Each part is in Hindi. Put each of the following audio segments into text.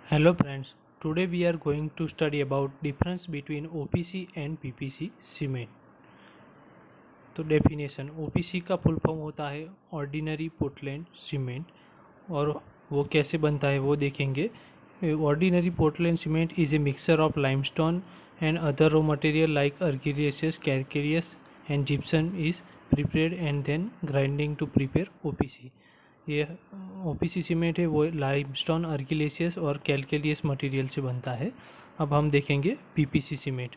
Hello friends, today we are going to study about difference between OPC and PPC cement. तो डेफिनेशन OPC का फुल फॉर्म होता है ऑर्डिनरी पोर्टलैंड सीमेंट, और वो कैसे बनता है वो देखेंगे। Ordinary Portland cement is a mixture of limestone and other raw material like argillaceous, calcareous and gypsum is prepared and then grinding to prepare OPC। ये OPC सीमेंट है वो लाइमस्टोन, अर्गिलेशियस और कैलकेलियस मटेरियल से बनता है। अब हम देखेंगे PPC सीमेंट।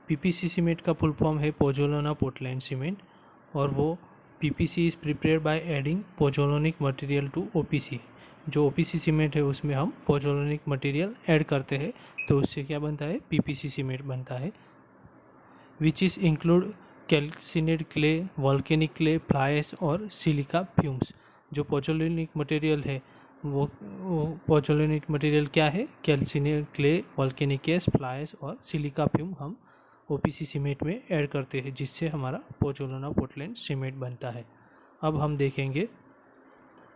PPC सीमेंट का फुल फॉर्म है पोज़ोलाना पोर्टलैंड सीमेंट, और वो PPC is prepared by adding pozzolanic material to OPC। जो OPC सीमेंट है उसमें हम पोज़ोलानिक मटेरियल ऐड करते हैं, तो उससे क्या बनता है, PPC सीमेंट बनता है। Which is include calcinate clay, volcanic clay, fly ash और सिलिका फ्यूम्स। जो पोज़ोलानिक मटेरियल है वो पोज़ोलानिक मटेरियल क्या है, calcinate clay, volcanic gas, fly ash और सिलिका फ्यूम हम OPC सीमेंट में ऐड करते हैं, जिससे हमारा पोज़ोलाना पोर्टलैंड सीमेंट बनता है। अब हम देखेंगे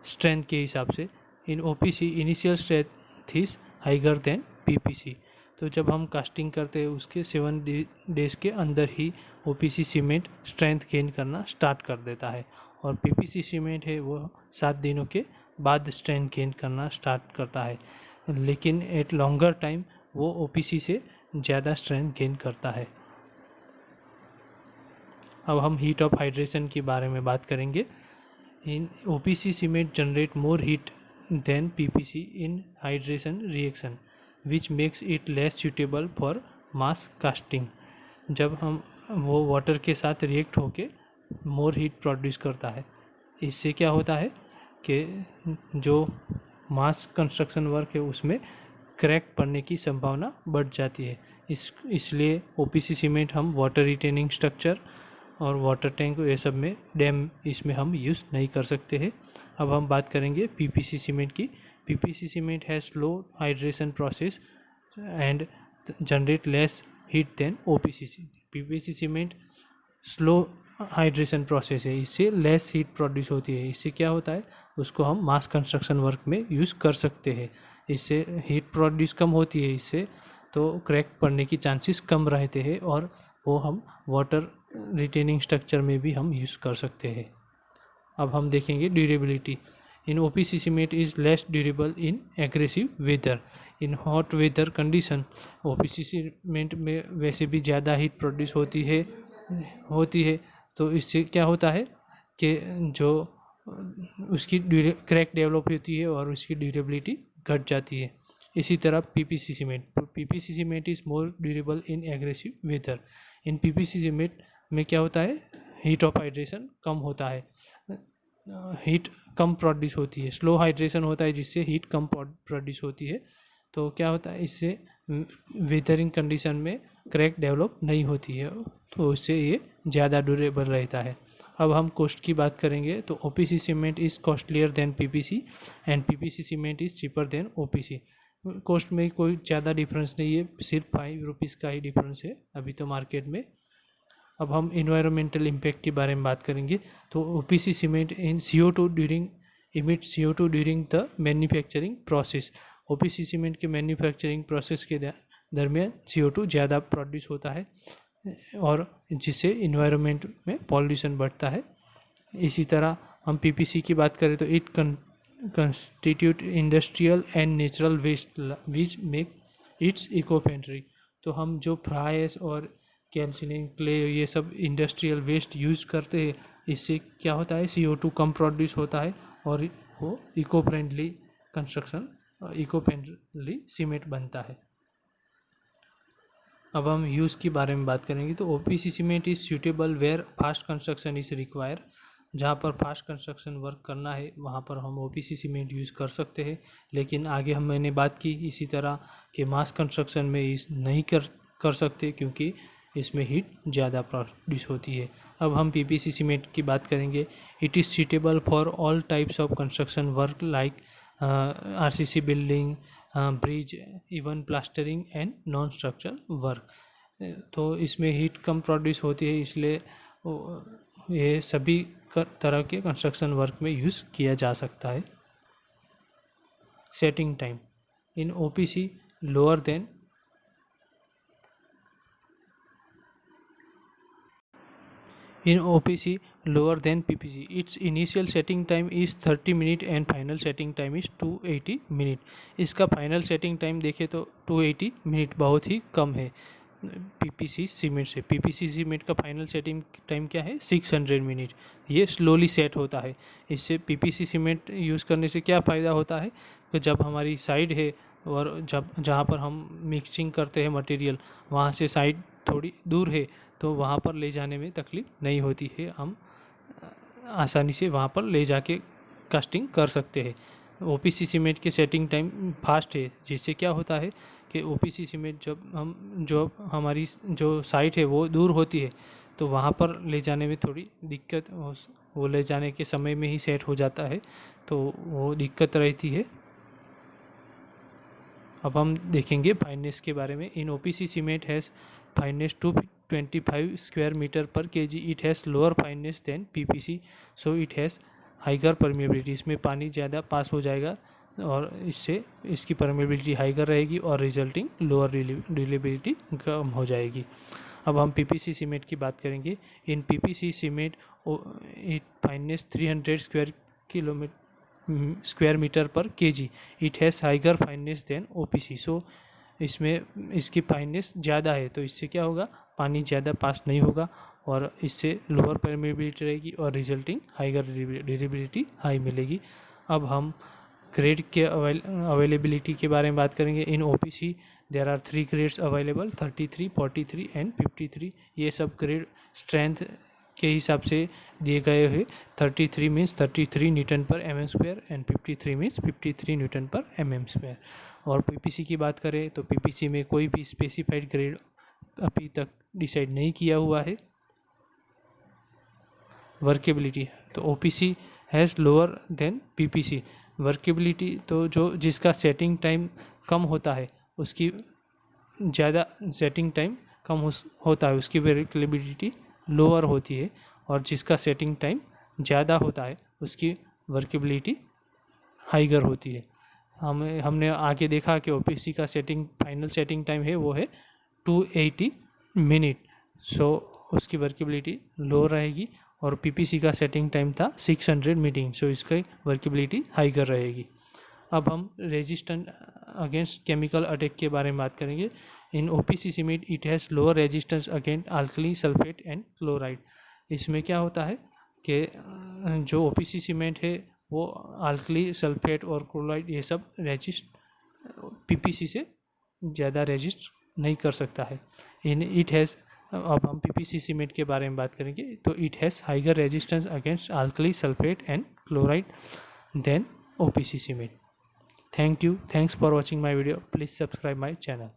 स्ट्रेंथ के हिसाब से। In OPC initial strength is higher than PPC। तो जब हम कास्टिंग करते हैं उसके 7 डेज के अंदर ही OPC सीमेंट स्ट्रेंथ गेन करना स्टार्ट कर देता है, और PPC सीमेंट है वो 7 दिनों के बाद स्ट्रेंथ गेन करना स्टार्ट करता है, लेकिन एट लॉन्गर टाइम वो OPC से ज़्यादा स्ट्रेंथ गेन करता है। अब हम हीट ऑफ हाइड्रेशन के बारे में बात करेंगे। In OPC cement generate more heat than PPC in hydration reaction which makes it less suitable for mass casting. जब हम वो वाटर के साथ रिएक्ट होके मोर हीट प्रोड्यूस करता है, इससे क्या होता है कि जो मास कंस्ट्रक्शन वर्क है उसमें क्रैक पड़ने की संभावना बढ़ जाती है। इसलिए OPC सीमेंट हम वाटर रिटेनिंग स्ट्रक्चर और वाटर टैंक ये सब में, डैम, इसमें हम यूज़ नहीं कर सकते हैं। अब हम बात करेंगे PPC सीमेंट की। PPC cement has slow hydration process and generate less heat than OPC। PPC cement slow hydration process है, इससे लेस हीट प्रोड्यूस होती है। इससे क्या होता है, उसको हम मास कंस्ट्रक्शन वर्क में यूज़ कर सकते हैं। इससे हीट प्रोड्यूस कम होती है, इससे तो क्रैक पड़ने की चांसेस कम रहते हैं, और वो हम वाटर रिटेनिंग स्ट्रक्चर में भी हम यूज़ कर सकते हैं। अब हम देखेंगे durability. In OPC cement is less durable in aggressive weather. In hot weather condition OPC cement में वैसे भी ज़्यादा हीट प्रोड्यूस होती है, तो इससे क्या होता है कि जो उसकी क्रैक डेवलप होती है और उसकी ड्यूरेबिलिटी घट जाती है। इसी तरह PPC cement is more durable in aggressive weather. In PPC cement में क्या होता है, हीट ऑफ हाइड्रेशन कम होता है, हीट कम प्रोड्यूस होती है। स्लो हाइड्रेशन होता है जिससे हीट कम प्रोड्यूस होती है, तो क्या होता है, इससे वेदरिंग कंडीशन में क्रैक डेवलप नहीं होती है, तो उससे ये ज़्यादा ड्यूरेबल रहता है। अब हम कॉस्ट की बात करेंगे, तो OPC cement is costlier then PPC and PPC cement is cheaper than OPC। Cost में कोई ज़्यादा डिफरेंस नहीं है, सिर्फ 5 रुपीज़ का ही डिफरेंस है अभी तो मार्केट में। अब हम इन्वायरमेंटल इम्पैक्ट के बारे में बात करेंगे, तो OPC cement in CO2 emit CO2 during the manufacturing process. OPC cement के मैन्युफैक्चरिंग प्रोसेस के दरमियान CO2 ज़्यादा प्रोड्यूस होता है, और जिससे इन्वायरमेंट में पॉल्यूशन बढ़ता है। इसी तरह हम PPC की बात करें तो it constitute industrial and natural waste which make its eco friendly. तो हम जो फ्राइस और कैल्सिनिंग क्ले ये सब इंडस्ट्रियल वेस्ट यूज़ करते हैं, इससे क्या होता है, CO2 कम प्रोड्यूस होता है, और वो eco friendly construction, eco friendly cement बनता है। अब हम यूज़ के बारे में बात करेंगे, तो OPC cement is suitable where fast construction is require. जहाँ पर फास्ट कंस्ट्रक्शन वर्क करना है वहाँ पर हम OPC सीमेंट यूज़ कर सकते हैं, लेकिन आगे मैंने बात की इसी तरह कि मास कंस्ट्रक्शन में इस नहीं कर सकते, क्योंकि इसमें हीट ज़्यादा प्रोड्यूस होती है। अब हम PPC सीमेंट की बात करेंगे। It is suitable for all types of construction work like RCC building, bridge, even plastering and non structural work. तो इसमें हीट कम प्रोड्यूस होती है, इसलिए ये सभी तरह के कंस्ट्रक्शन वर्क में यूज़ किया जा सकता है। Setting time. in OPC lower than PPC. Its initial setting time is 30 minute and final setting time is 280 minute. इसका final setting time देखें तो 280 मिनट बहुत ही कम है PPC सीमेंट से. PPC सीमेंट का फाइनल सेटिंग टाइम क्या है 600 मिनट. ये स्लोली सेट होता है. इससे PPC सीमेंट यूज़ करने से क्या फ़ायदा होता है कि जब हमारी साइड है और जब जहाँ पर हम मिक्सिंग करते हैं मटेरियल वहाँ से साइड थोड़ी दूर है तो वहाँ पर ले जाने में तकलीफ़ नहीं होती है. हम आसानी से वहाँ पर ले जाके कास्टिंग कर सकते हैं. OPC सीमेंट के सेटिंग टाइम फास्ट है जिससे क्या होता है कि OPC सीमेंट जो हमारी जो साइट है वो दूर होती है तो वहाँ पर ले जाने में थोड़ी दिक्कत, वो ले जाने के समय में ही सेट हो जाता है तो वो दिक्कत रहती है. अब हम देखेंगे फाइननेस के बारे में. In OPC cement has fineness 225 square metre per kg. It has lower fineness than PPC so it has higher permeability. इसमें पानी ज़्यादा पास हो जाएगा और इससे इसकी परमेबिलिटी हाइगर रहेगी और रिजल्टिंग लोअर रिलेबिलिटी कम हो जाएगी. अब हम PPC सीमेंट की बात करेंगे. In PPC cement it fineness 300 square metre per kg. It has higher fineness than OPC so इसमें इसकी फाइननेस ज़्यादा है तो इससे क्या होगा पानी ज़्यादा पास नहीं होगा और इससे लोअर परमेबिलिटी रहेगी और रिजल्टिंग हाइगर ड्यूरेबिलिटी हाई मिलेगी. अब हम ग्रेड के अवेलेबिलिटी के बारे में बात करेंगे. In OPC there are 3 grades available 33, 43 and 53. ये सब ग्रेड स्ट्रेंथ के हिसाब से दिए गए हैं. 33 मीन्स 33 न्यूटन पर mm² एंड 53 मीन्स 53 न्यूटन पर mm². और PPC की बात करें तो PPC में कोई भी स्पेसिफाइड ग्रेड अभी तक डिसाइड नहीं किया हुआ है. वर्केबिलिटी तो OPC has lower than PPC. Workability तो जिसका सेटिंग टाइम कम होता है उसकी ज़्यादा सेटिंग टाइम कम होता है उसकी वर्केबिलिटी लोअर होती है और जिसका सेटिंग टाइम ज़्यादा होता है उसकी वर्केबिलिटी हाइगर होती है. हमने आगे देखा कि OPC का फाइनल सेटिंग टाइम है वो है 280 मिनट सो उसकी वर्केबिलिटी लो रहेगी और PPC का सेटिंग टाइम था 600 मीटिंग सो इसकी वर्केबिलिटी हाइगर रहेगी. अब हम रेजिस्टेंट अगेंस्ट केमिकल अटैक के बारे में बात करेंगे. In OPC cement it has lower resistance against alkali sulphate and chloride. इसमें क्या होता है कि जो OPC सीमेंट है वो अल्कली सल्फेट और क्लोराइड ये सब PPC से ज़्यादा रेजिस्ट नहीं कर सकता है. अब हम PPC सीमेंट के बारे में बात करेंगे तो it has higher resistance against alkali sulphate and chloride than OPC cement. Thank you. Thanks for watching my video. Please subscribe my channel.